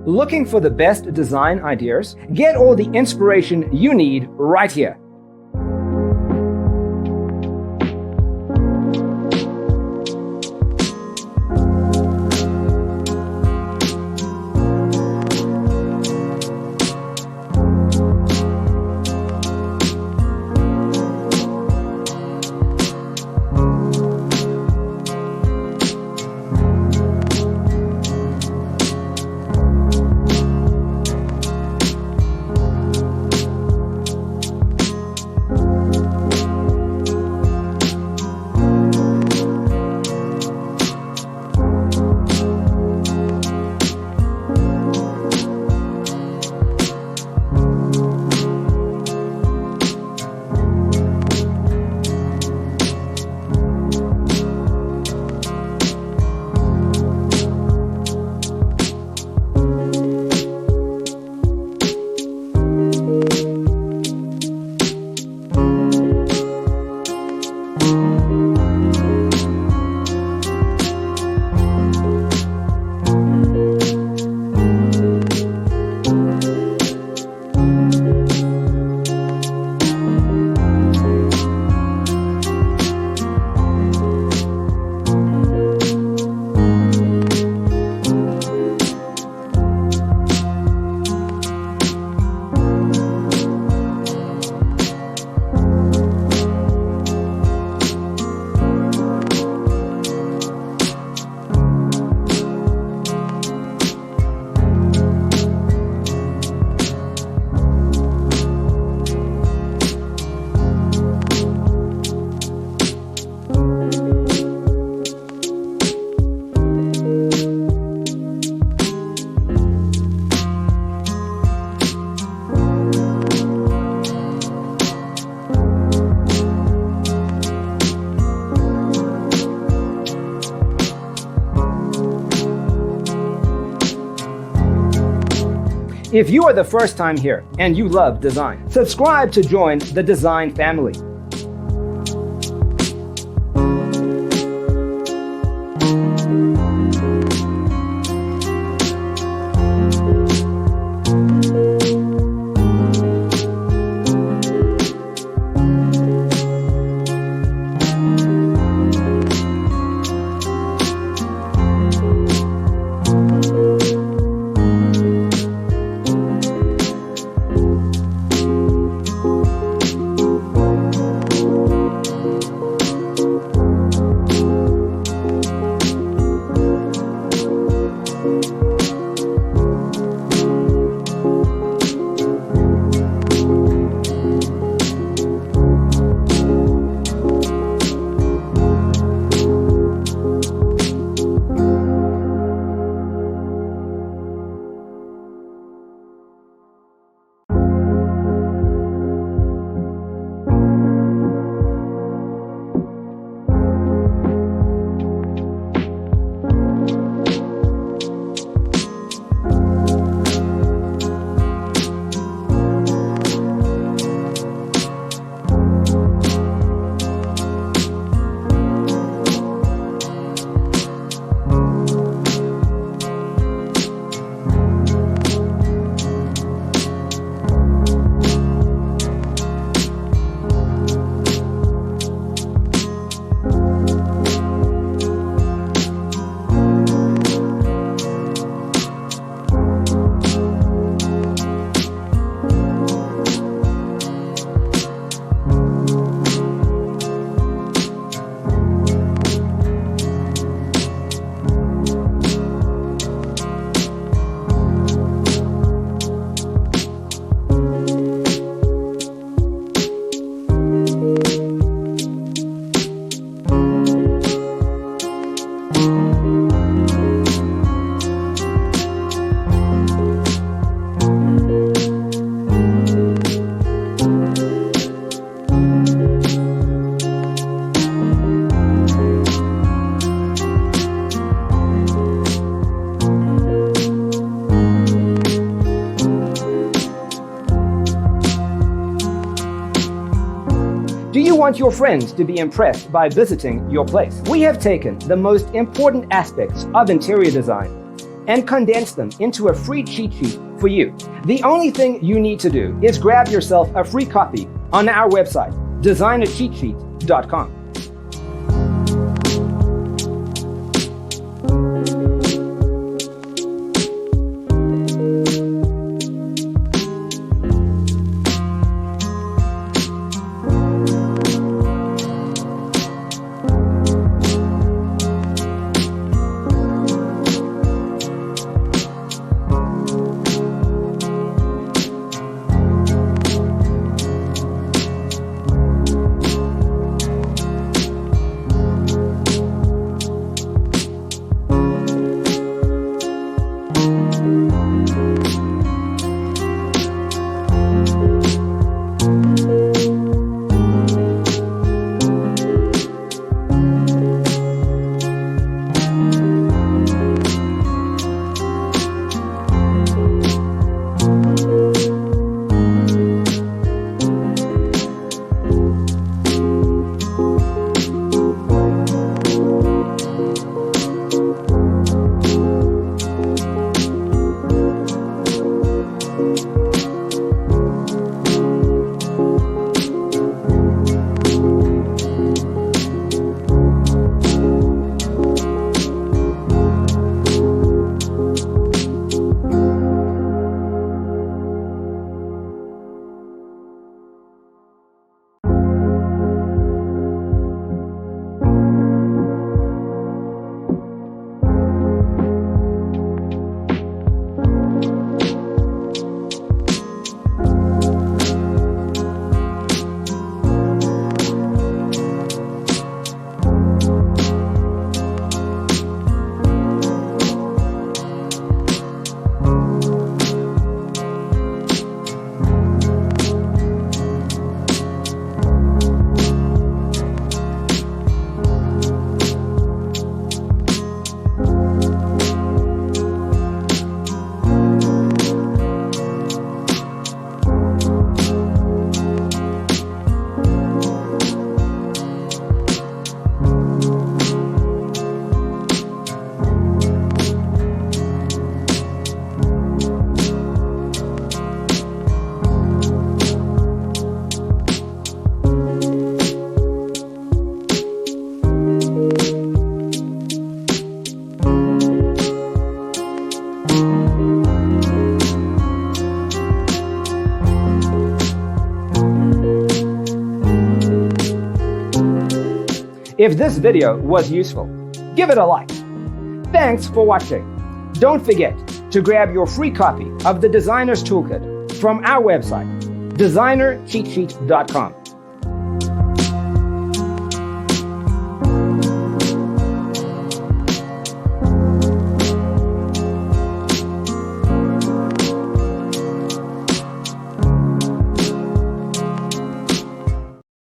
Looking for the best design ideas? Get all the inspiration you need right here. If you are the first time here and you love design, subscribe to join the design family. Do you want your friends to be impressed by visiting your place? We have taken the most important aspects of interior design and condense them into a free cheat sheet for you. The only thing you need to do is grab yourself a free copy on our website, designercheatsheet.com. If this video was useful, give it a like. Thanks for watching. Don't forget to grab your free copy of the Designer's Toolkit from our website, designercheatsheet.com.